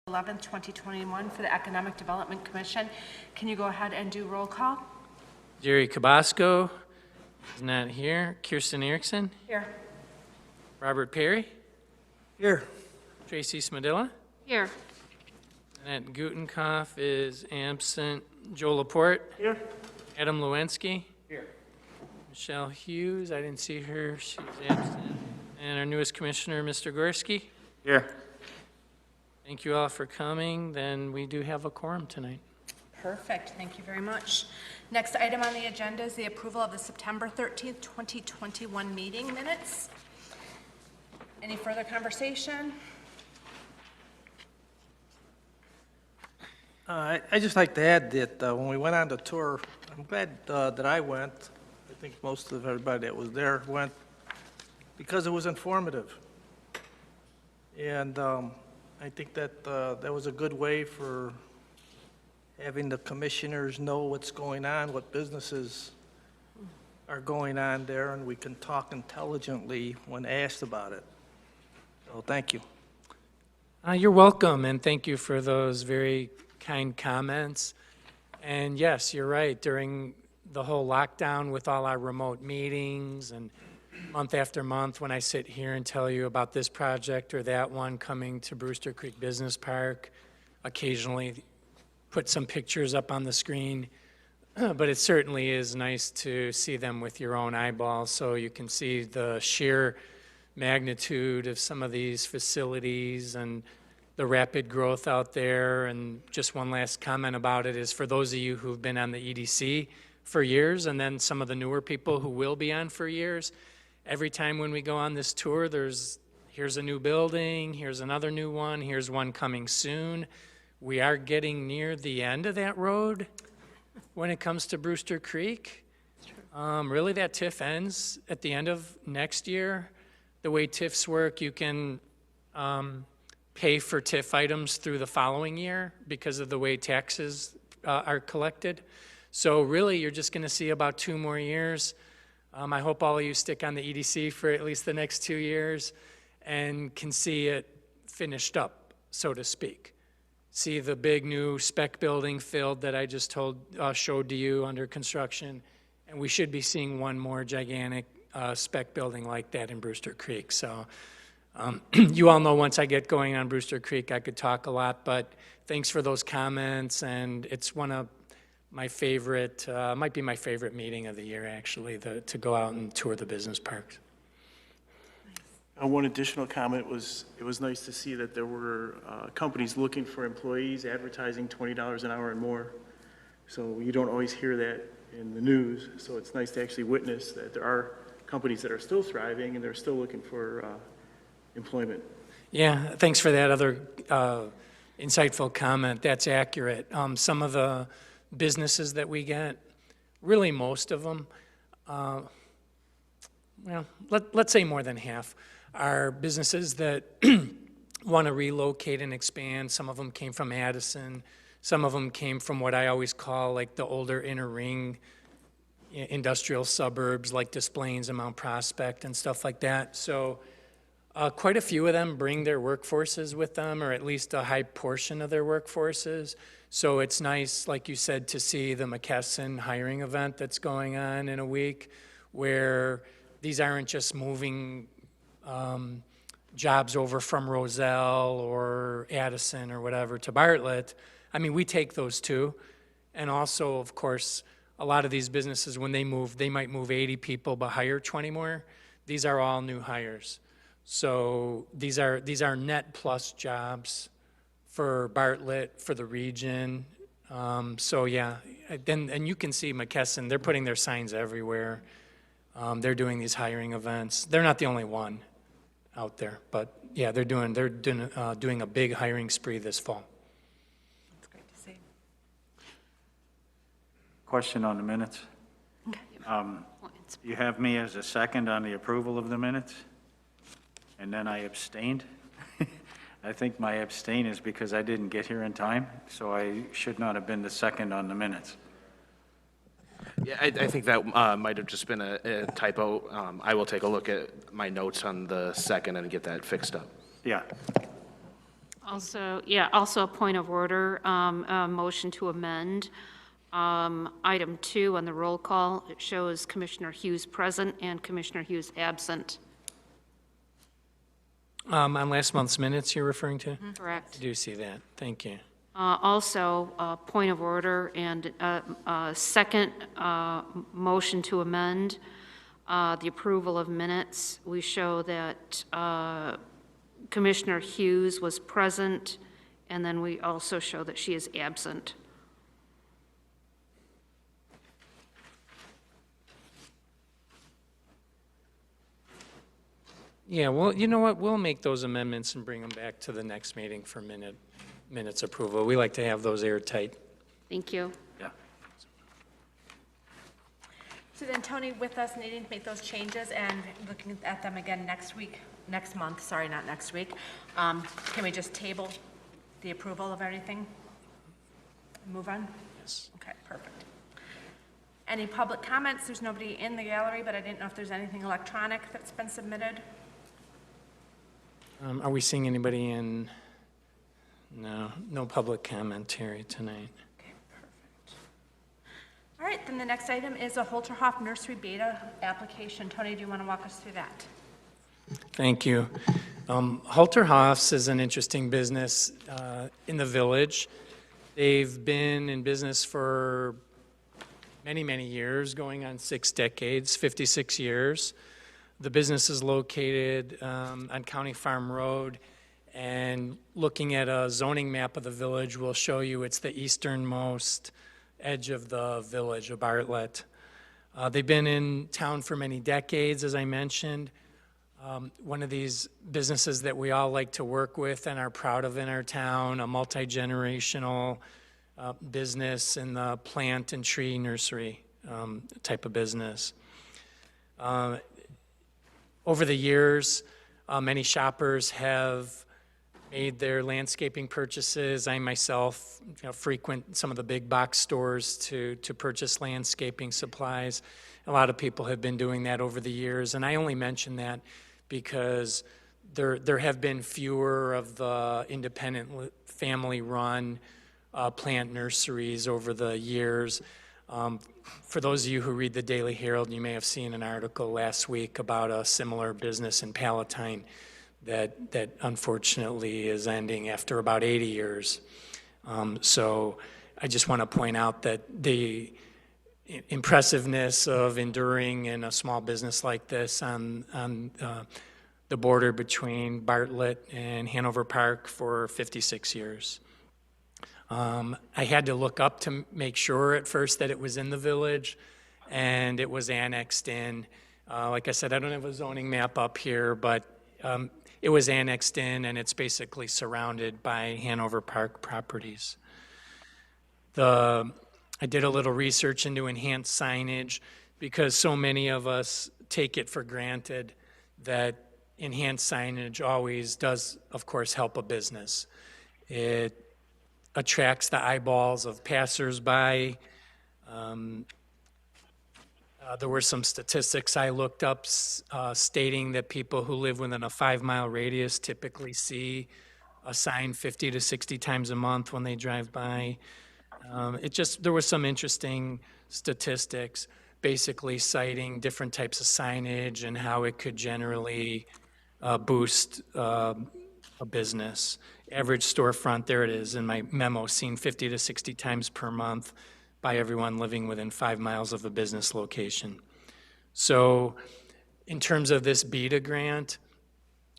11th, 2021 for the Economic Development Commission. Can you go ahead and do roll call? Jerry Cabasco is not here. Kirsten Erickson. Here. Robert Perry. Here. Tracy Smadilla. Here. Annette Gutenkopf is absent. Joe Laporte. Here. Adam Lewinsky. Here. Michelle Hughes, I didn't see her. She's absent. And our newest commissioner, Mr. Gorski. Here. Thank you all for coming. Then we do have a quorum tonight. Perfect. Thank you very much. Next item on the agenda is the approval of the September 13th, 2021 meeting minutes. Any further conversation? I just like to add that when we went on the tour, I'm glad that I went. I think most of everybody that was there went because it was informative. And I think that that was a good way for having the commissioners know what's going on, what businesses are going on there, and we can talk intelligently when asked about it. So thank you. You're welcome, and thank you for those very kind comments. And yes, you're right. During the whole lockdown with all our remote meetings and month after month when I sit here and tell you about this project or that one coming to Brewster Creek Business Park, occasionally put some pictures up on the screen, but it certainly is nice to see them with your own eyeballs so you can see the sheer magnitude of some of these facilities and the rapid growth out there. And just one last comment about it is for those of you who've been on the EDC for years and then some of the newer people who will be on for years, every time when we go on this tour, here's a new building, here's another new one, here's one coming soon. We are getting near the end of that road when it comes to Brewster Creek. Really, that TIF ends at the end of next year. The way TIFs work, you can pay for TIF items through the following year because of the way taxes are collected. So really, you're just going to see about 2 more years. I hope all of you stick on the EDC for at least the next 2 years and can see it finished up, so to speak. See the big new spec building filled that I just showed to you under construction, and we should be seeing one more gigantic spec building like that in Brewster Creek. So you all know once I get going on Brewster Creek, I could talk a lot, but thanks for those comments, and it's one of my favorite, might be my favorite meeting of the year, actually, to go out and tour the business parks. One additional comment was, it was nice to see that there were companies looking for employees advertising $20 an hour and more. So you don't always hear that in the news. So it's nice to actually witness that there are companies that are still thriving and they're still looking for employment. Yeah, thanks for that other insightful comment. That's accurate. Some of the businesses that we get, really most of them, well, let's say more than half, are businesses that want to relocate and expand. Some of them came from Addison. Some of them came from what I always call like the older inner ring industrial suburbs like Des Plaines and Mount Prospect and stuff like that. So quite a few of them bring their workforces with them, or at least a high portion of their workforces. So it's nice, like you said, to see the McKesson hiring event that's going on in a week, where these aren't just moving jobs over from Roselle or Addison or whatever to Bartlett. I mean, we take those too. And also, of course, a lot of these businesses, when they move, they might move 80 people but hire 20 more. These are all new hires. So these are net plus jobs for Bartlett, for the region. So yeah, and you can see McKesson, they're putting their signs everywhere. They're doing these hiring events. They're not the only one out there, but yeah, they're doing a big hiring spree this fall. That's great to see. Question on the minutes. Okay. You have me as a second on the approval of the minutes, and then I abstained. I think my abstain is because I didn't get here in time, so I should not have been the second on the minutes. Yeah, I think that might have just been a typo. I will take a look at my notes on the second and get that fixed up. Yeah. Also, yeah, also a point of order, a motion to amend. Item 2 on the roll call, it shows Commissioner Hughes present and Commissioner Hughes absent. On last month's minutes you're referring to? Correct. I do see that. Thank you. Also, point of order and second motion to amend the approval of minutes. We show that Commissioner Hughes was present, and then we also show that she is absent. Yeah, well, you know what? We'll make those amendments and bring them back to the next meeting for minutes approval. We like to have those airtight. Thank you. Yeah. So then, Tony, with us needing to make those changes and looking at them again next month, sorry, not next week, can we just table the approval of everything? Move on? Yes. Okay, perfect. Any public comments? There's nobody in the gallery, but I didn't know if there's anything electronic that's been submitted. Are we seeing anybody in? No, no public commentary tonight. Okay, perfect. All right, then the next item is a Hoelterhoff Nursery BEDA application. Tony, do you want to walk us through that? Thank you. Hoelterhoff's is an interesting business in the village. They've been in business for many, many years, going on 6 decades, 56 years. The business is located on County Farm Road, and looking at a zoning map of the village will show you it's the easternmost edge of the village of Bartlett. They've been in town for many decades, as I mentioned. One of these businesses that we all like to work with and are proud of in our town, a multi-generational business in the plant and tree nursery type of business. Over the years, many shoppers have made their landscaping purchases. I myself frequent some of the big box stores to purchase landscaping supplies. A lot of people have been doing that over the years, and I only mention that because there have been fewer of the independent family-run plant nurseries over the years. For those of you who read the Daily Herald, you may have seen an article last week about a similar business in Palatine that unfortunately is ending after about 80 years. So I just want to point out that the impressiveness of enduring in a small business like this on the border between Bartlett and Hanover Park for 56 years. I had to look up to make sure at first that it was in the village, and it was annexed in. Like I said, I don't have a zoning map up here, but it was annexed in, and it's basically surrounded by Hanover Park properties. I did a little research into enhanced signage because so many of us take it for granted that enhanced signage always does, of course, help a business. It attracts the eyeballs of passersby. There were some statistics I looked up stating that people who live within a 5-mile radius typically see a sign 50 to 60 times a month when they drive by. There were some interesting statistics basically citing different types of signage and how it could generally boost a business. Average storefront, there it is in my memo, seen 50 to 60 times per month by everyone living within 5 miles of a business location. So in terms of this BEDA grant,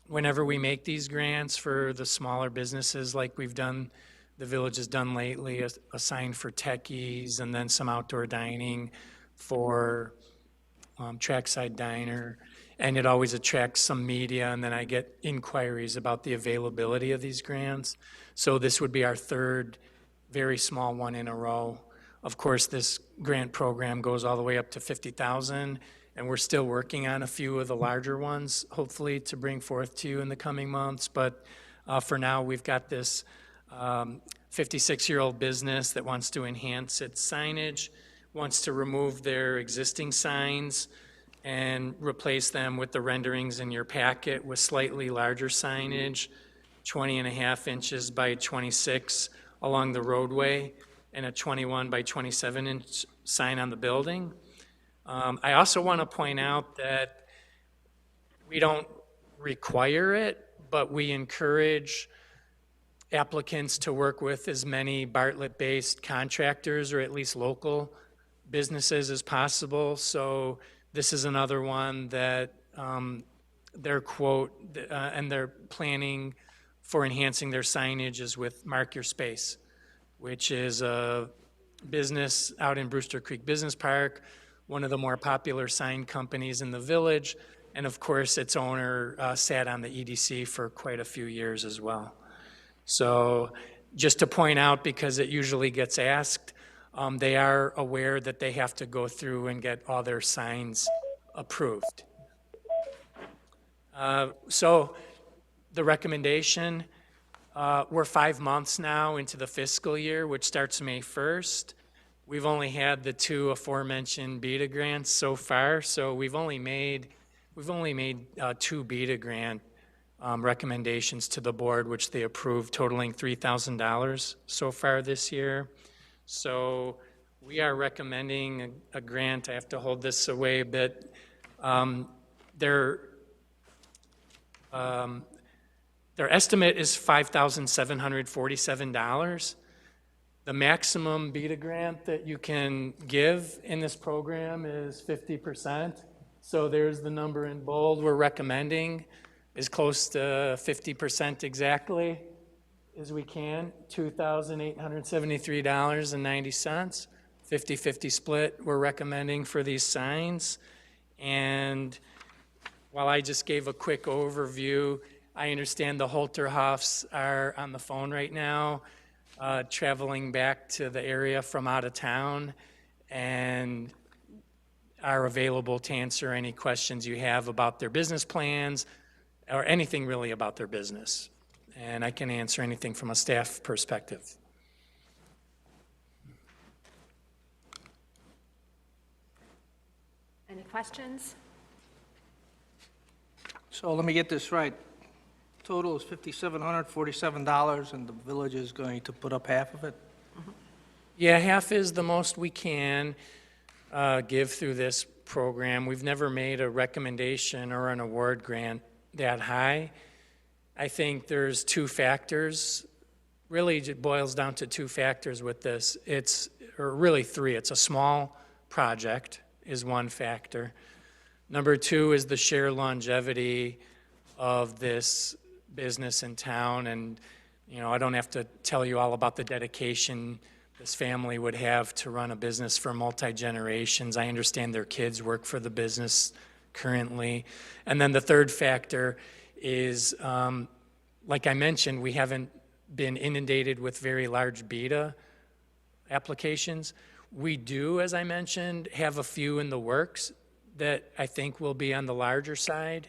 whenever we make these grants for the smaller businesses like we've done, the village has done lately, a sign for techies and then some outdoor dining for Trackside Diner, and it always attracts some media, and then I get inquiries about the availability of these grants. So this would be our third very small one in a row. Of course, this grant program goes all the way up to $50,000, and we're still working on a few of the larger ones, hopefully to bring forth to you in the coming months. But for now, we've got this 56-year-old business that wants to enhance its signage, wants to remove their existing signs and replace them with the renderings in your packet with slightly larger signage, 20.5 inches by 26 along the roadway, and a 21 by 27 inch sign on the building. I also want to point out that we don't require it, but we encourage applicants to work with as many Bartlett-based contractors or at least local businesses as possible. So this is another one that their quote and their planning for enhancing their signage is with Mark Your Space, which is a business out in Brewster Creek Business Park, one of the more popular sign companies in the village. And of course, its owner sat on the EDC for quite a few years as well. So just to point out, because it usually gets asked, they are aware that they have to go through and get all their signs approved. So the recommendation, we're 5 months now into the fiscal year, which starts May 1st. We've only had the 2 aforementioned BEDA grants so far, so we've only made 2 BEDA grant recommendations to the board, which they approved, totaling $3,000 so far this year. So we are recommending a grant. I have to hold this away a bit. Their estimate is $5,747. The maximum BEDA grant that you can give in this program is 50%. So there's the number in bold we're recommending, is close to 50% exactly as we can, $2,873.90. 50-50 split we're recommending for these signs. And while I just gave a quick overview, I understand the Hoelterhoffs are on the phone right now, traveling back to the area from out of town, and are available to answer any questions you have about their business plans or anything really about their business. And I can answer anything from a staff perspective. Any questions? So let me get this right. Total is $5,747, and the village is going to put up half of it? Yeah, half is the most we can give through this program. We've never made a recommendation or an award grant that high. I think there's 2 factors. Really, it boils down to 2 factors with this. Or really 3. It's a small project is one factor. Number 2 is the sheer longevity of this business in town. And, you know, I don't have to tell you all about the dedication this family would have to run a business for multi-generations. I understand their kids work for the business currently. And then the third factor is, like I mentioned, we haven't been inundated with very large BEDA applications. We do, as I mentioned, have a few in the works that I think will be on the larger side,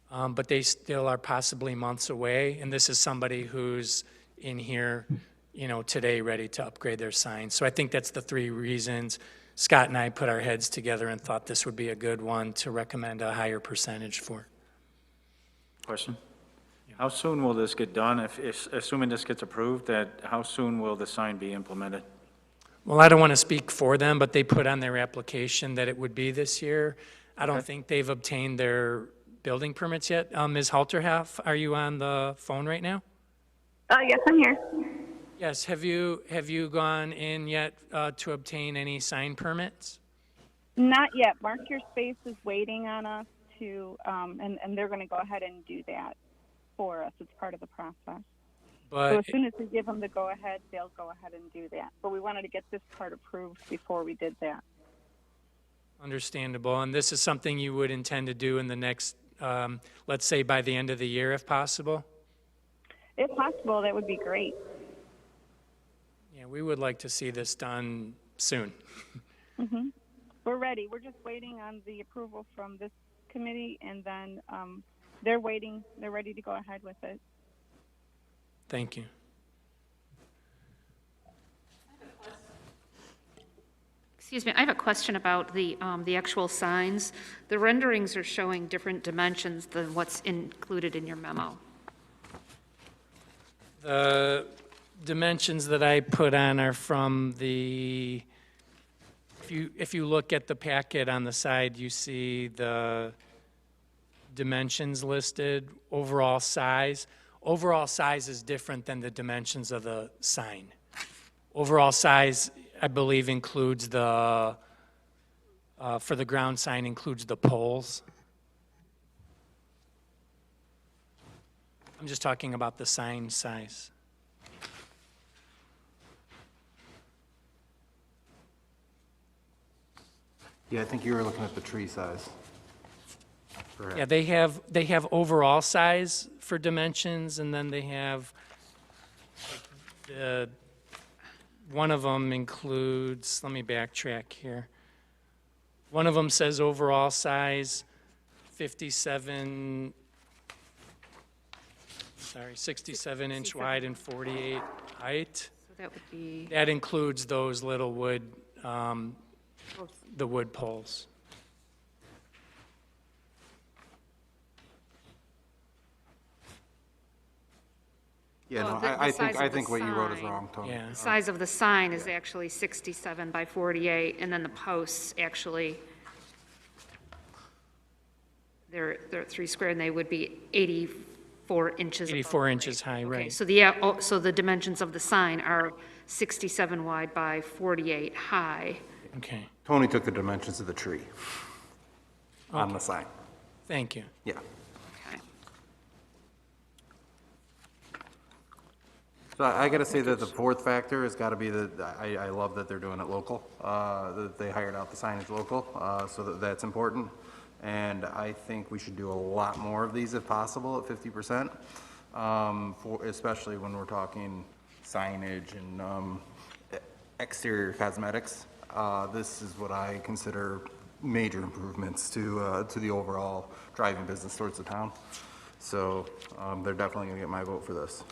but they still are possibly months away. And this is somebody who's in here, you know, today ready to upgrade their signs. So I think that's the 3 reasons Scott and I put our heads together and thought this would be a good one to recommend a higher percentage for. Question? How soon will this get done? If assuming this gets approved, how soon will the sign be implemented? Well, I don't want to speak for them, but they put on their application that it would be this year. I don't think they've obtained their building permits yet. Ms. Hoelterhoff, are you on the phone right now? Yes, I'm here. Yes, have you gone in yet to obtain any sign permits? Not yet. Mark Your Space is waiting on us to, and they're going to go ahead and do that for us. It's part of the process. But So as soon as we give them the go-ahead, they'll go ahead and do that. But we wanted to get this part approved before we did that. understandable, and this is something you would intend to do in the next, let's say by the end of the year if possible? If possible, that would be great. Yeah, we would like to see this done soon. We're ready. We're just waiting on the approval from this committee, and then they're waiting. They're ready to go ahead with it. Thank you. Excuse me, I have a question about the actual signs. The renderings are showing different dimensions than what's included in your memo. The dimensions that I put on are from the, if you look at the packet on the side, you see the dimensions listed, overall size. Overall size is different than the dimensions of the sign. Overall size, I believe, includes the, for the ground sign, includes the poles. I'm just talking about the sign size. Yeah, I think you were looking at the tree size. Yeah, they have overall size for dimensions, and then they have, one of them includes, let me backtrack here. One of them says overall size 67 inch wide and 48 height. So that would be, That includes those little wood, the wood poles. Yeah, Oh, no, the I size think, of I the think what you wrote is sign. wrong, Tony. Yeah. the size of the sign is actually 67 by 48, and then the posts actually, they're 3 square, and they would be 84 inches. above 84 grade. inches high, Okay, right. so so the dimensions of the sign are 67 wide by 48 high. Okay, Tony took the dimensions of the tree on the sign. thank you. Yeah. Okay. So I gotta say that the fourth factor has gotta be that, I love that they're doing it local, that they hired out the signage local, so that's important. And I think we should do a lot more of these if possible at 50%, especially when we're talking signage and exterior cosmetics. This is what I consider major improvements to the overall driving business towards the town. So they're definitely gonna get my vote for this.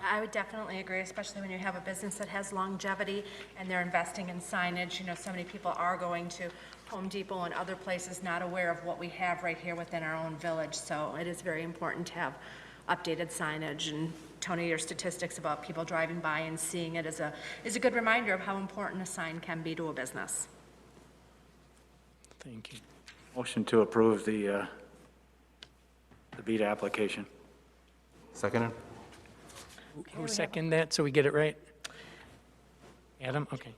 I would definitely agree, especially when you have a business that has longevity and they're investing in signage. You know, so many people are going to Home Depot and other places not aware of what we have right here within our own village. So it is very important to have updated signage. And Tony, your statistics about people driving by and seeing it is a good reminder of how important a sign can be to a business. Thank you. Motion to approve the BEDA application. Seconded? Who seconded that, so we get it right? Adam, okay.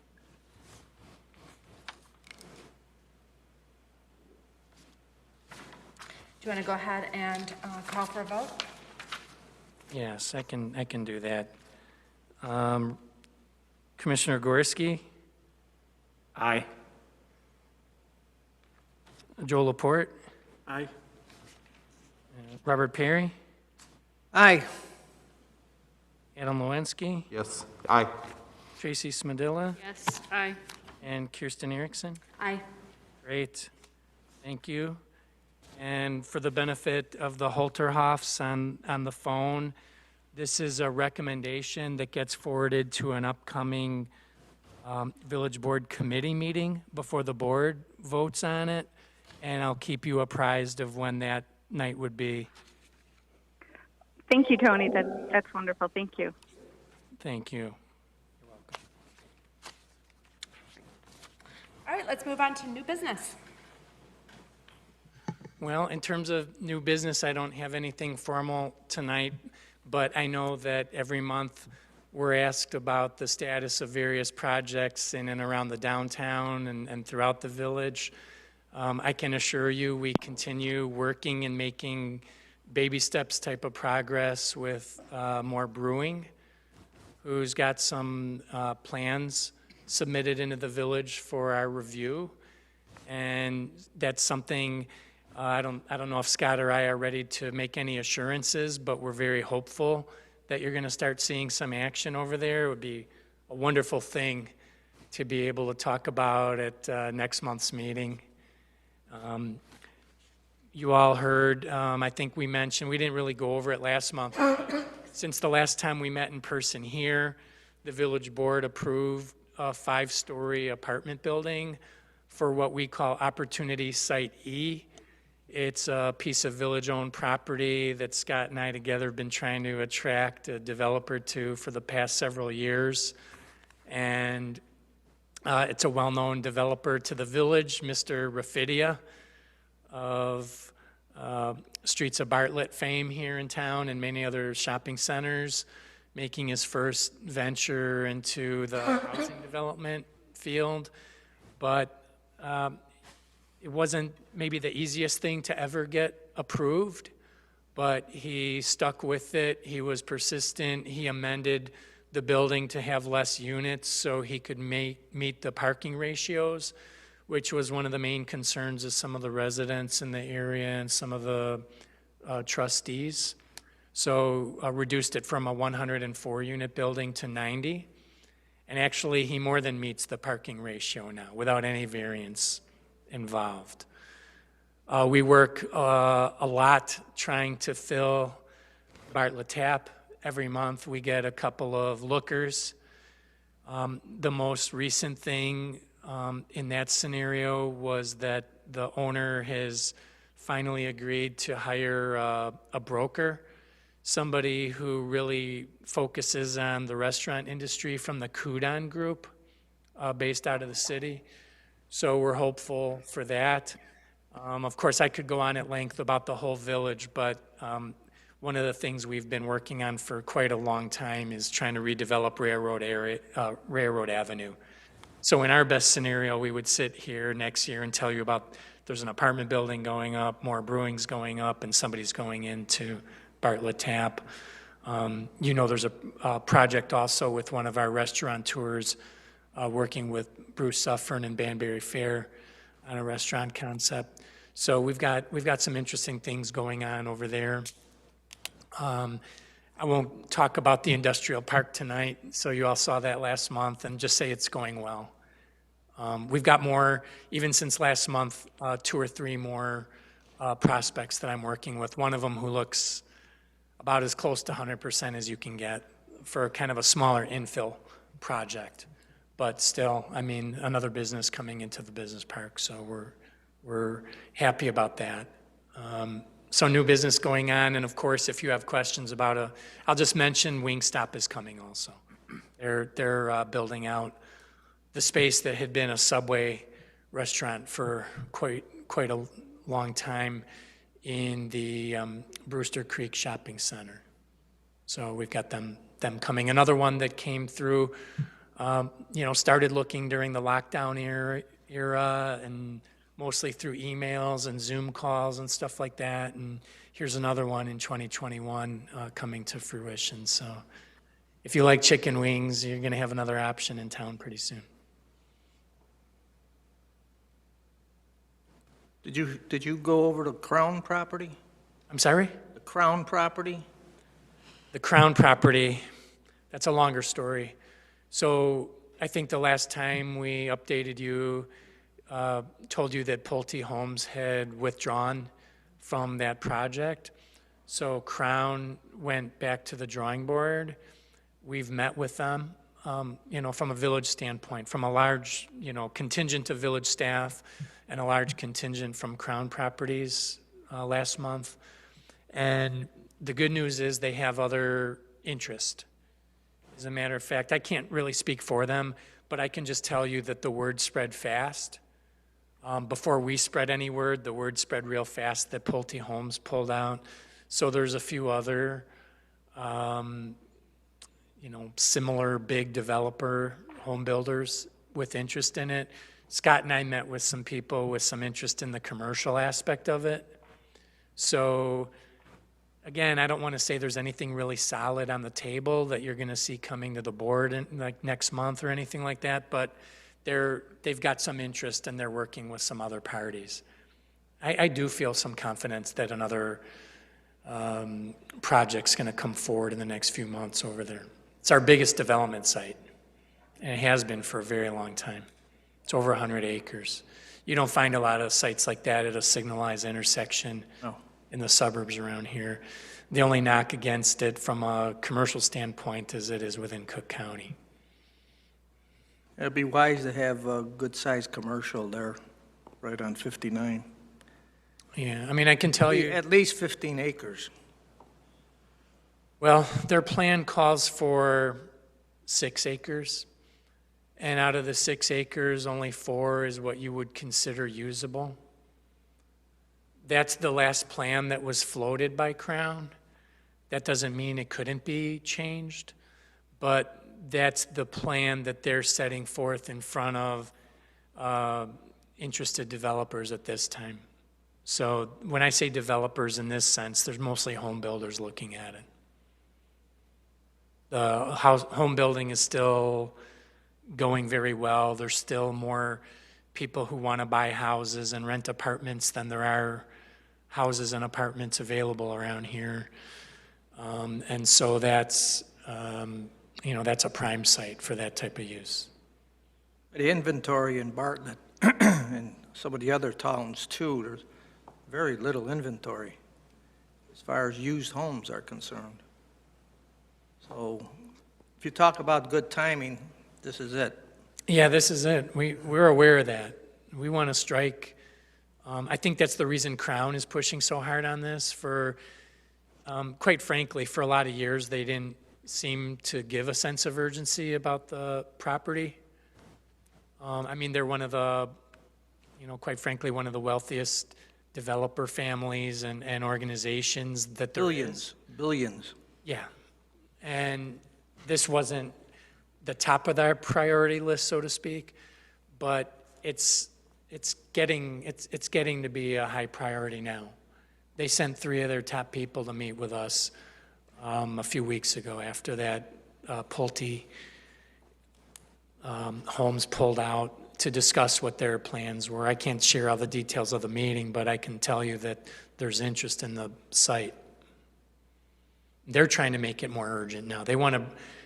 Do you want to go ahead and call for a vote? Yes, I can do that. Commissioner Gorski, Aye. Joe Laporte, Aye. Robert Perry, Aye. Adam Lewinsky, Yes. Aye. Tracy Smadilla, Yes, aye. and Kirsten Erickson. Aye. Great, thank you. And for the benefit of the Hoelterhoffs on the phone, this is a recommendation that gets forwarded to an upcoming Village Board Committee meeting before the board votes on it, and I'll keep you apprised of when that night would be. Thank you, Tony. That's wonderful. Thank you. Thank you. All right, let's move on to new business. Well, in terms of new business, I don't have anything formal tonight, but I know that every month we're asked about the status of various projects in and around the downtown and throughout the village. I can assure you, we continue working and making baby steps type of progress with More Brewing, who's got some plans submitted into the village for our review. And that's something, I don't know if Scott or I are ready to make any assurances, but we're very hopeful that you're going to start seeing some action over there. It would be a wonderful thing to be able to talk about at next month's meeting. You all heard, I think we mentioned, we didn't really go over it last month. Since the last time we met in person here, the village board approved a 5-story apartment building for what we call Opportunity Site E. It's a piece of village-owned property that Scott and I together have been trying to attract a developer to for the past several years. And it's a well-known developer to the village, Mr. Rafidia of Streets of Bartlett fame here in town and many other shopping centers, making his first venture into the housing development field. But it wasn't maybe the easiest thing to ever get approved, but he stuck with it. He was persistent. He amended the building to have less units so he could meet the parking ratios, which was one of the main concerns of some of the residents in the area and some of the trustees. So reduced it from a 104-unit building to 90. And actually, he more than meets the parking ratio now without any variance involved. We work a lot trying to fill Bartlett Tap. Every month we get a couple of lookers. The most recent thing in that scenario was that the owner has finally agreed to hire a broker, somebody who really focuses on the restaurant industry from the Kudon Group based out of the city. So we're hopeful for that. Of course, I could go on at length about the whole village, but one of the things we've been working on for quite a long time is trying to redevelop Railroad Avenue. So in our best scenario, we would sit here next year and tell you about there's an apartment building going up, more brewing's going up, and somebody's going into Bartlett Tap. You know, there's a project also with one of our restaurateurs working with Bruce Suffern and Banbury Fair on a restaurant concept. So we've got some interesting things going on over there. I won't talk about the industrial park tonight, so you all saw that last month, and just say it's going well. We've got more, even since last month, 2 or 3 more prospects that I'm working with. One of them who looks about as close to 100% as you can get for kind of a smaller infill project. But still, I mean, another business coming into the business park, so we're happy about that. So new business going on, and of course, if you have questions about I'll just mention Wingstop is coming also. They're building out the space that had been a Subway restaurant for quite a long time in the Brewster Creek Shopping Center. So we've got them coming. Another one that came through, started looking during the lockdown era and mostly through emails and Zoom calls and stuff like that. And here's another one in 2021 coming to fruition. So if you like chicken wings, you're going to have another option in town pretty soon. Did you go over the Crown property? I'm sorry? The Crown property? The Crown property, that's a longer story. So I think the last time we updated you, told you that Pulte Homes had withdrawn from that project. So Crown went back to the drawing board. We've met with them, from a village standpoint, from a large, contingent of village staff and a large contingent from Crown Properties last month. And the good news is they have other interest. As a matter of fact, I can't really speak for them, but I can just tell you that the word spread fast. Before we spread any word, the word spread real fast that Pulte Homes pulled out. So there's a few other, similar big developer home builders with interest in it. Scott and I met with some people with some interest in the commercial aspect of it. So again, I don't want to say there's anything really solid on the table that you're going to see coming to the board in, like next month or anything like that, but they've got some interest and they're working with some other parties. I do feel some confidence that another project's going to come forward in the next few months over there. It's our biggest development site, and it has been for a very long time. It's over 100 acres. You don't find a lot of sites like that at a signalized intersection in the suburbs around here. The only knock against it from a commercial standpoint is it is within Cook County. It'd be wise to have a good-sized commercial there, right on 59. Yeah, I mean, I can tell you, At least 15 acres. well, their plan calls for 6 acres. And out of the 6 acres, only 4 is what you would consider usable. That's the last plan that was floated by Crown. That doesn't mean it couldn't be changed, but that's the plan that they're setting forth in front of interested developers at this time. So when I say developers in this sense, there's mostly home builders looking at it. The home building is still going very well. There's still more people who want to buy houses and rent apartments than there are houses and apartments available around here. And so that's, that's a prime site for that type of use. The inventory in Bartlett and some of the other towns too, there's very little inventory as far as used homes are concerned. So if you talk about good timing, this is it. Yeah, this is it. We're aware of that. We want to strike. I think that's the reason Crown is pushing so hard on this. For, quite frankly, for a lot of years, they didn't seem to give a sense of urgency about the property. I mean, they're one of the, quite frankly, one of the wealthiest developer families and organizations that there is. Billions. Yeah. And this wasn't the top of their priority list, so to speak, but it's getting to be a high priority now. They sent 3 of their top people to meet with us a few weeks ago after that Pulte Homes pulled out to discuss what their plans were. I can't share all the details of the meeting, but I can tell you that there's interest in the site. They're trying to make it more urgent now. They want to,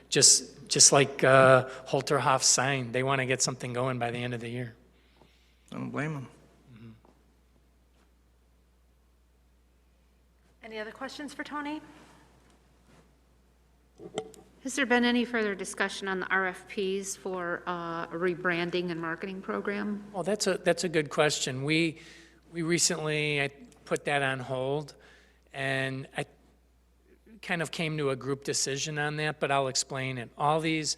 just like Hoelterhoff signed, they want to get something going by the end of the year. I don't blame them. Any other questions for Tony? Has there been any further discussion on the RFPs for a rebranding and marketing program? Well, that's a good question. We recently, I put that on hold, and I kind of came to a group decision on that, but I'll explain it. All these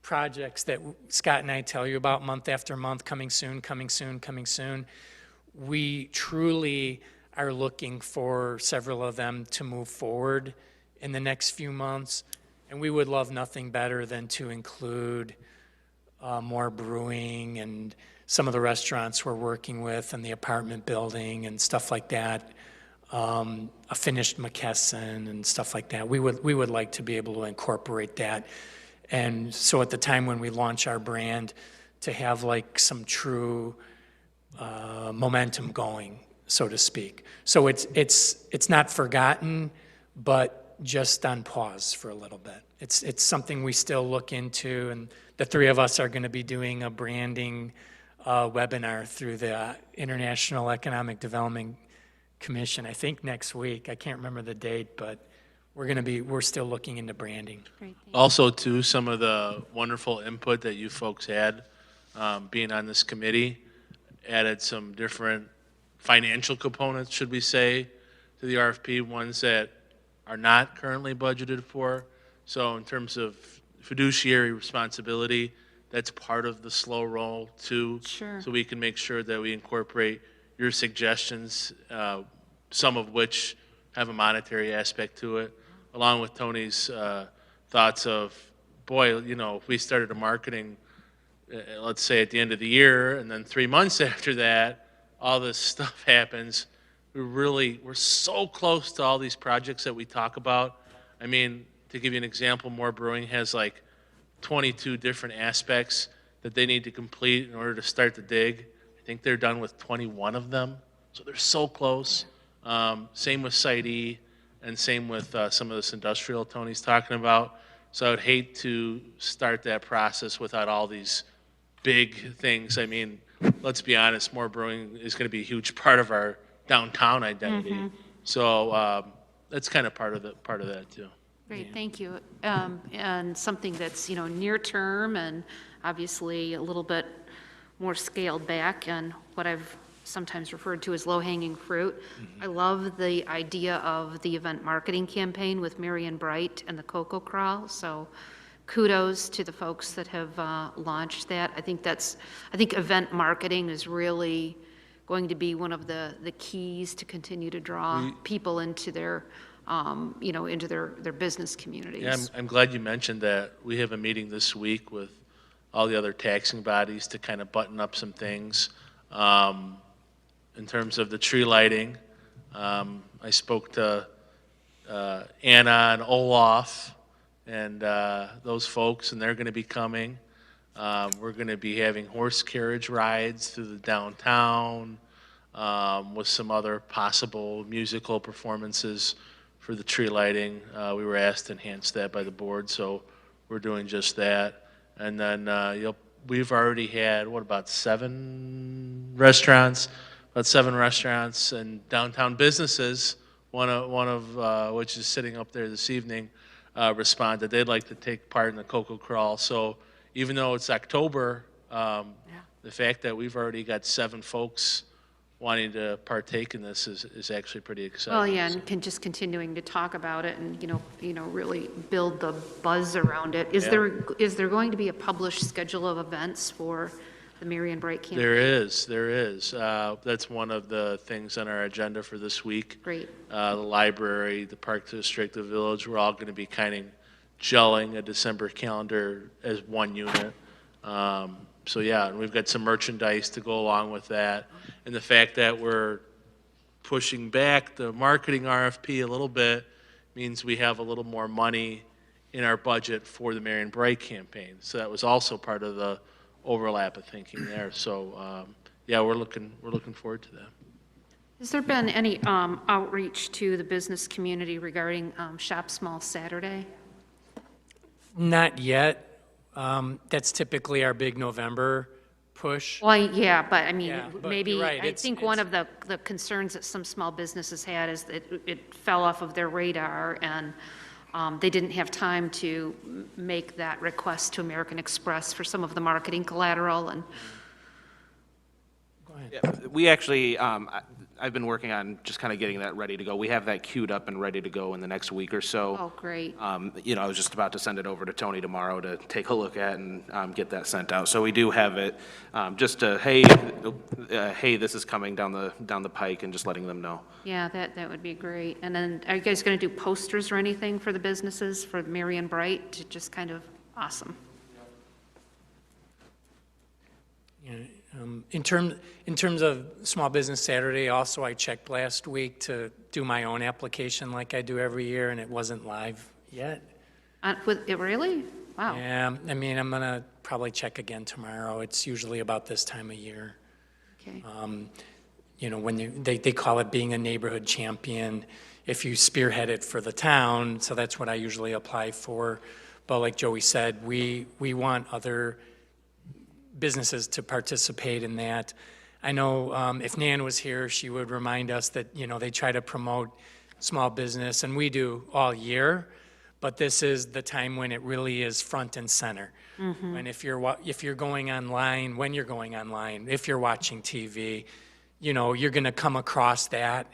projects that Scott and I tell you about month after month, coming soon, coming soon, coming soon, we truly are looking for several of them to move forward in the next few months, and we would love nothing better than to include more brewing and some of the restaurants we're working with and the apartment building and stuff like that. A finished McKesson and stuff like that. We would like to be able to incorporate that. And so at the time when we launch our brand, to have like some true momentum going, so to speak. So it's not forgotten, but just on pause for a little bit. It's something we still look into, and the 3 of us are going to be doing a branding webinar through the International Economic Development Commission, I think next week. I can't remember the date, but we're still looking into branding. Great, Also, too, some of the wonderful input that you folks had, being on this committee, added some different financial components, should we say, to the RFP, ones that are not currently budgeted for. So in terms of fiduciary responsibility, that's part of the slow roll, too. Sure. So we can make sure that we incorporate your suggestions, some of which have a monetary aspect to it, along with Tony's thoughts of, boy, if we started a marketing, let's say at the end of the year, and then 3 months after that, all this stuff happens, we're so close to all these projects that we talk about. I mean, to give you an example, More Brewing has like 22 different aspects that they need to complete in order to start the dig. I think they're done with 21 of them, so they're so close. Same with Site E, and same with some of this industrial Tony's talking about. So I would hate to start that process without all these big things. I mean, let's be honest, More Brewing is going to be a huge part of our downtown identity. So that's kind of part of that too. Great, thank you. And something that's, near term and obviously a little bit more scaled back, and what I've sometimes referred to as low-hanging fruit. I love the idea of the event marketing campaign with Marion Bright and the Cocoa Crawl, so kudos to the folks that have launched that. I think event marketing is really going to be one of the keys to continue to draw people into their, into their business communities. Yeah, I'm glad you mentioned that. We have a meeting this week with all the other taxing bodies to kind of button up some things. In terms of the tree lighting, I spoke to Anna and Olaf and those folks, and they're going to be coming. We're going to be having horse carriage rides through the downtown with some other possible musical performances for the tree lighting. We were asked to enhance that by the board, so we're doing just that. And then we've already had, about 7 restaurants? About 7 restaurants and downtown businesses, one of which is sitting up there this evening, responded they'd like to take part in the Cocoa Crawl. So even though it's October, the fact that we've already got 7 folks wanting to partake in this is actually pretty exciting. Well, yeah, and just continuing to talk about it and, really build the buzz around it. Is there going to be a published schedule of events for the Marion Bright campaign? There is. That's one of the things on our agenda for this week. Great. The library, the Park District, the village, we're all going to be kind of gelling a December calendar as one unit. So yeah, and we've got some merchandise to go along with that. And the fact that we're pushing back the marketing RFP a little bit means we have a little more money in our budget for the Marion Bright campaign. So that was also part of the overlap of thinking there. So yeah, we're looking forward to that. Has there been any outreach to the business community regarding Shop Small Saturday? Not yet. That's typically our big November push. Well, yeah, but I mean, Yeah, but maybe, you're right. I think one of the concerns that some small businesses had is that it fell off of their radar, and they didn't have time to make that request to American Express for some of the marketing collateral, and Go ahead. Yeah, we actually, I've been working on just kind of getting that ready to go. We have that queued up and ready to go in the next week or so. oh, great. I was just about to send it over to Tony tomorrow to take a look at and get that sent out. So we do have it, just to, hey, this is coming down the pike, and just letting them know. Yeah, that would be great. And then, are you guys going to do posters or anything for the businesses, for Marion Bright, to just kind of, awesome. Yeah, in terms of Small Business Saturday, also I checked last week to do my own application like I do every year, and it wasn't live yet. With it, really? Wow. Yeah, I mean, I'm gonna probably check again tomorrow. It's usually about this time of year. Okay. When they call it being a neighborhood champion, if you spearhead it for the town, so that's what I usually apply for. But like Joey said, we want other businesses to participate in that. I know if Nan was here, she would remind us that, they try to promote small business, and we do all year, but this is the time when it really is front and center. Mm-hmm. And if you're going online, when you're going online, if you're watching TV, you're going to come across that.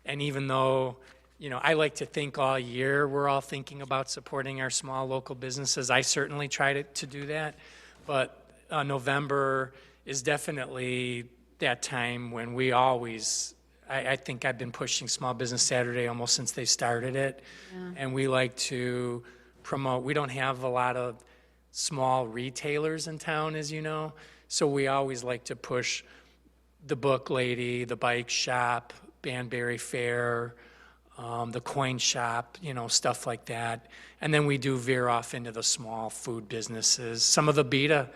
And even though, I like to think all year we're all thinking about supporting our small local businesses, I certainly try to do that, but November is definitely that time when we always, I think I've been pushing Small Business Saturday almost since they started it. Yeah. And we like to promote, we don't have a lot of small retailers in town, as you know, so we always like to push the Book Lady, the Bike Shop, Banbury Fair, the Coin Shop, stuff like that. And then we do veer off into the small food businesses. Some of the BEDA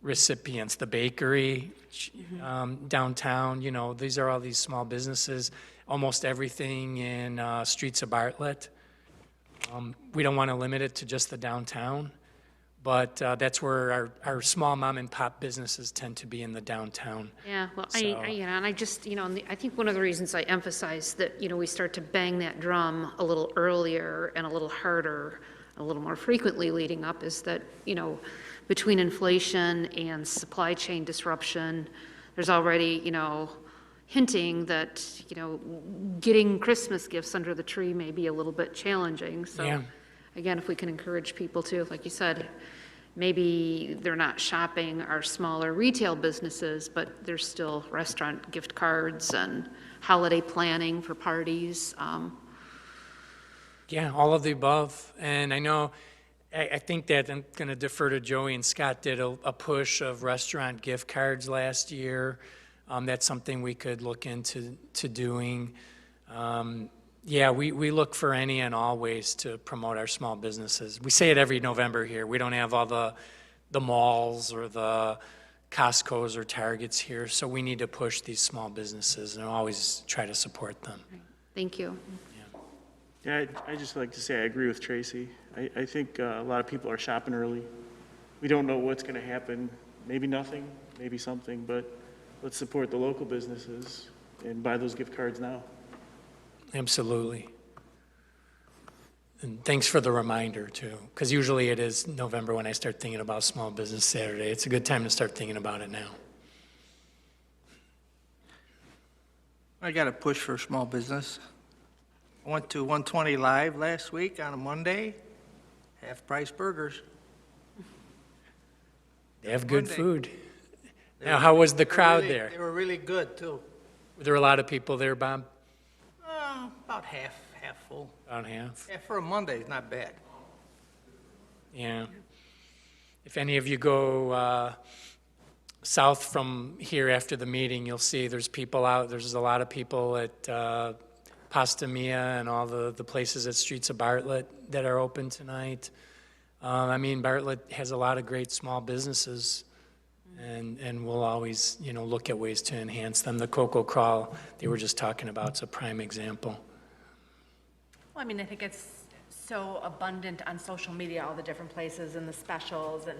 recipients, the bakery downtown, these are all these small businesses, almost everything in streets of Bartlett. We don't want to limit it to just the downtown, but that's where our small mom and pop businesses tend to be, in the downtown. Yeah, well, So- and I just, I think one of the reasons I emphasize that, we start to bang that drum a little earlier and a little harder, a little more frequently leading up, is that, between inflation and supply chain disruption, there's already, hinting that, getting Christmas gifts under the tree may be a little bit challenging. So Yeah. again, if we can encourage people to, like you said, maybe they're not shopping our smaller retail businesses, but there's still restaurant gift cards and holiday planning for parties. Yeah, all of the above. And I know, I think that I'm going to defer to Joey and Scott did a push of restaurant gift cards last year. That's something we could look into doing. Yeah, we look for any and all ways to promote our small businesses. We say it every November here. We don't have all the malls or the Costco's or Targets here, so we need to push these small businesses and always try to support them. Thank you. Yeah, I just like to say I agree with Tracy. I think a lot of people are shopping early. We don't know what's going to happen. Maybe nothing, maybe something, but let's support the local businesses and buy those gift cards now. Absolutely. And thanks for the reminder, too, because usually it is November when I start thinking about Small Business Saturday. It's a good time to start thinking about it now. I got a push for small business. I went to 120 Live last week on a Monday, half-price burgers. They have good Monday. food. Now, how was the crowd They there? were really good, too. Were there a lot of people there, Bob? About half full. About half? Yeah, for a Monday, it's not bad. Yeah. If any of you go south from here after the meeting, you'll see there's people out. There's a lot of people at Pasta Mia and all the places at Streets of Bartlett that are open tonight. I mean, Bartlett has a lot of great small businesses, and we'll always, look at ways to enhance them. The Cocoa Crawl they were just talking about is a prime example. Well, I mean, I think it's so abundant on social media, all the different places and the specials, and,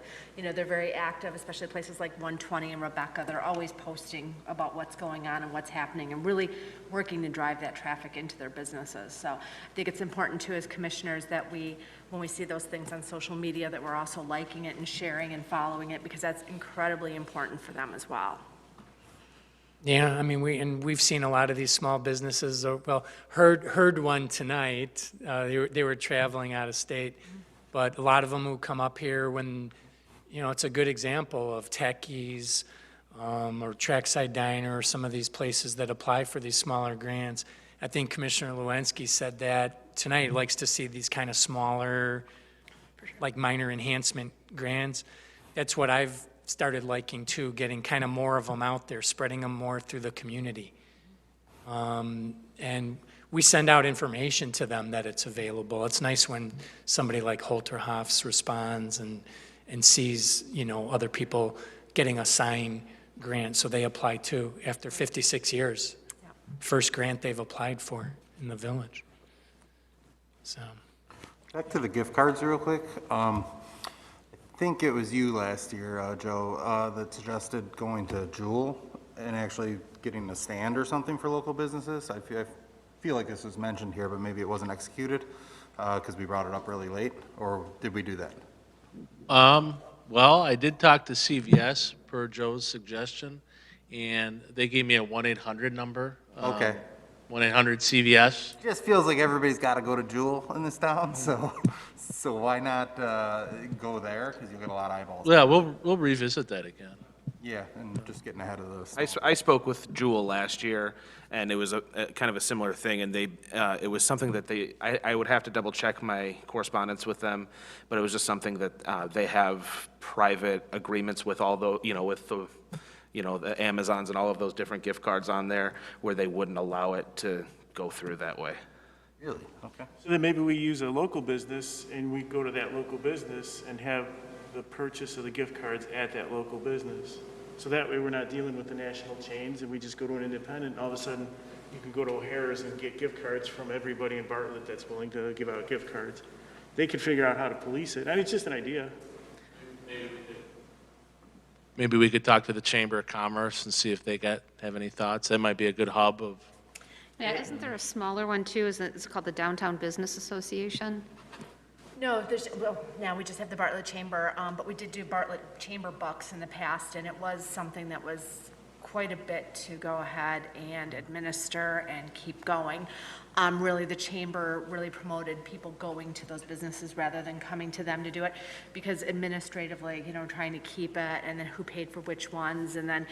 they're very active, especially places like 120 and Rebecca. They're always posting about what's going on and what's happening and really working to drive that traffic into their businesses. So I think it's important, too, as commissioners, that when we see those things on social media, that we're also liking it and sharing and following it, because that's incredibly important for them as well. Yeah, I mean, we've seen a lot of these small businesses, heard one tonight. They were traveling out of state, but a lot of them who come up here when, it's a good example of Techies or Trackside Diner or some of these places that apply for these smaller grants. I think Commissioner Lewinsky said that tonight, he likes to see these kind of smaller, like minor enhancement grants. That's what I've started liking too, getting kind of more of them out there, spreading them more through the community. And we send out information to them that it's available. It's nice when somebody like Hoelterhoff responds and sees, other people getting a sign grant, so they apply too after 56 years. Yeah. First grant they've applied for in the village. So. Back to the gift cards real quick. I think it was you last year, Joe, that suggested going to Jewel and actually getting a stand or something for local businesses. I feel like this was mentioned here, but maybe it wasn't executed because we brought it up really late, or did we do that? Well, I did talk to CVS per Joe's suggestion, and they gave me a 1-800 number. Okay. 1-800-CVS. Just feels like everybody's got to go to Jewel in this town, so why not go there, because you get a lot of eyeballs. Yeah, we'll revisit that again. Yeah, and just getting ahead of those. I spoke with Jewel last year, and it was a kind of a similar thing, and it was something that I would have to double check my correspondence with them, but it was just something that they have private agreements with all the, with the Amazons and all of those different gift cards on there, where they wouldn't allow it to go through that way. Really? Okay. So then maybe we use a local business and we go to that local business and have the purchase of the gift cards at that local business. So that way we're not dealing with the national chains and we just go to an independent and all of a sudden you can go to O'Hara's and get gift cards from everybody in Bartlett that's willing to give out gift cards. They could figure out how to police it. I mean, it's just an idea. Maybe we could talk to the Chamber of Commerce and see if they have any thoughts. That might be a good hub of. Yeah, isn't there a smaller one too? Is it called the Downtown Business Association? No, now we just have the Bartlett Chamber, but we did do Bartlett Chamber bucks in the past, and it was something that was quite a bit to go ahead and administer and keep going. Really, the chamber really promoted people going to those businesses rather than coming to them to do it, because administratively, trying to keep it, and then who paid for which ones, and then,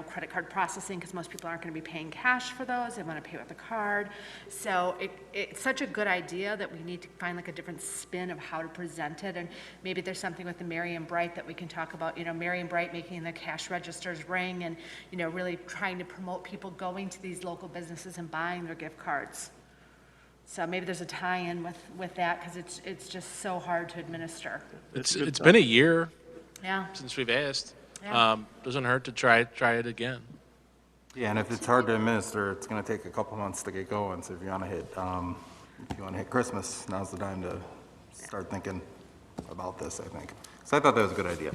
credit card processing, because most people aren't going to be paying cash for those, they want to pay with a card. So it's such a good idea that we need to find like a different spin of how to present it, and maybe there's something with the Merry and Bright that we can talk about, Merry and Bright making the cash registers ring, and, really trying to promote people going to these local businesses and buying their gift cards. So maybe there's a tie-in with that, because it's just so hard to administer. It's been a year Yeah, since we've asked. Yeah. Doesn't hurt to try it again. Yeah, and if it's hard to administer, it's going to take a couple months to get going. So if you want to hit Christmas, now's the time to start thinking about this, I think. So I thought that was a good idea.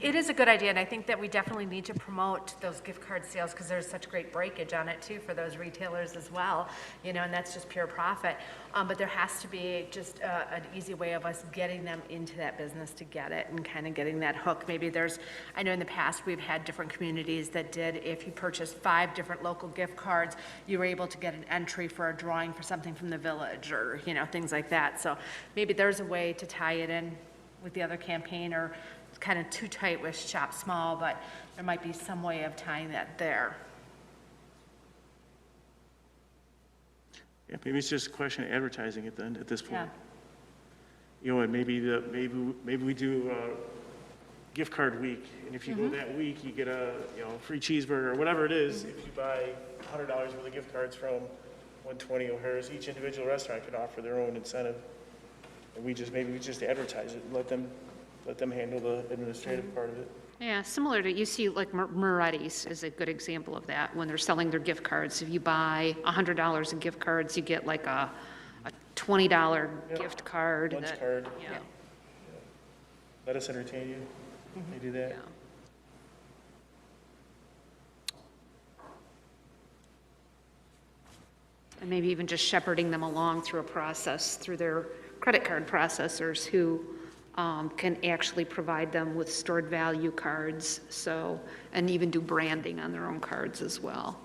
it is a good idea, and I think that we definitely need to promote those gift card sales, because there's such great breakage on it too for those retailers as well, and that's just pure profit. But there has to be just an easy way of us getting them into that business to get it and kind of getting that hook. Maybe I know in the past we've had different communities that did, if you purchased 5 different local gift cards, you were able to get an entry for a drawing for something from the village, or, things like that. So maybe there's a way to tie it in with the other campaign, or it's kind of too tight with Shop Small, but there might be some way of tying that there. Yeah, maybe it's just a question of advertising it then, at this point. Yeah. And maybe we do gift card week, and if you go that week, you get a, free cheeseburger, or whatever it is. If you buy $100 worth of gift cards from 120 O'Hara's, each individual restaurant can offer their own incentive. And maybe we just advertise it, and let them handle the administrative part of it. Yeah, similar to, you see, like Moretti's is a good example of that, when they're selling their gift cards. If you buy $100 in gift cards, you get like a $20 gift card. Lunch card. Yeah. Let us entertain you. They do that. Yeah. And maybe even just shepherding them along through a process, through their credit card processors who can actually provide them with stored value cards, and even do branding on their own cards as well.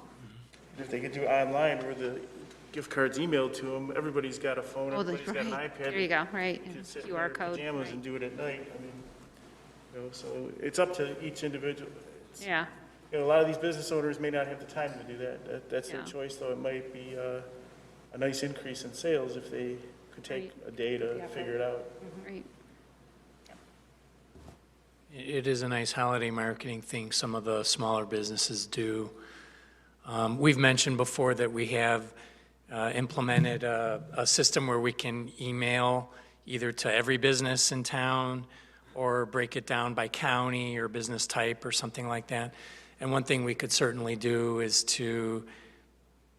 If they could do online where the gift card's emailed to them, everybody's got a phone, Oh, everybody's got an right. iPad. There you go, right, They and can sit in QR their code. pajamas Right. and do it at night. So it's up to each individual. Yeah, A lot of these business owners may not have the time to do that. That's their Yeah. choice, though. It might be a nice increase in sales if they could take a day to figure it out. right. It is a nice holiday marketing thing some of the smaller businesses do. We've mentioned before that we have implemented a system where we can email either to every business in town or break it down by county or business type or something like that. And one thing we could certainly do is to,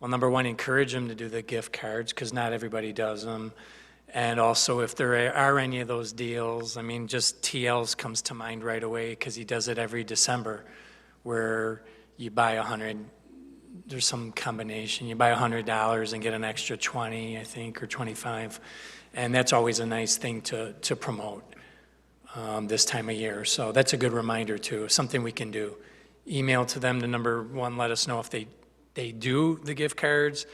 well, number one, encourage them to do the gift cards, because not everybody does them. And also, if there are any of those deals, just TL's comes to mind right away, because he does it every December, where you buy 100, there's some combination, you buy $100 and get an extra 20, I think, or 25. And that's always a nice thing to promote this time of year. So that's a good reminder, too, something we can do. Email to them to number one, let us know if they do the gift cards,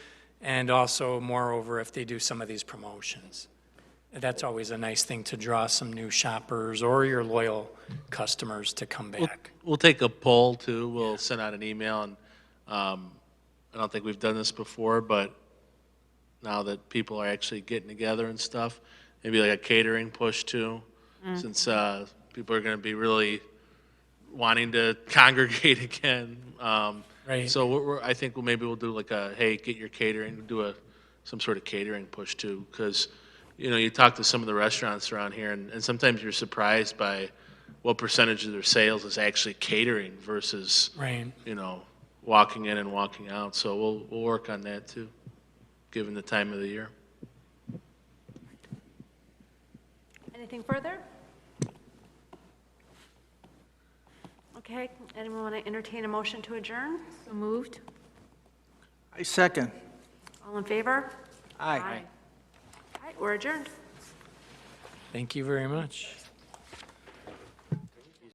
and also, moreover, if they do some of these promotions. That's always a nice thing to draw some new shoppers or your loyal customers to come back. We'll take a poll too. We'll send out an email, and I don't think we've done this before, but now that people are actually getting together and stuff, maybe like a catering push too, since people are going to be really wanting to congregate again. Right. So I think maybe we'll do like hey, get your catering, do some sort of catering push too, because you talk to some of the restaurants around here, and sometimes you're surprised by what percentage of their sales is actually catering versus Right. walking in and walking out. So we'll work on that too, given the time of the year. Anything further? Okay, anyone want to entertain a motion to adjourn? So moved? I second. All in favor? Aye. All right, we're adjourned. Thank you very much.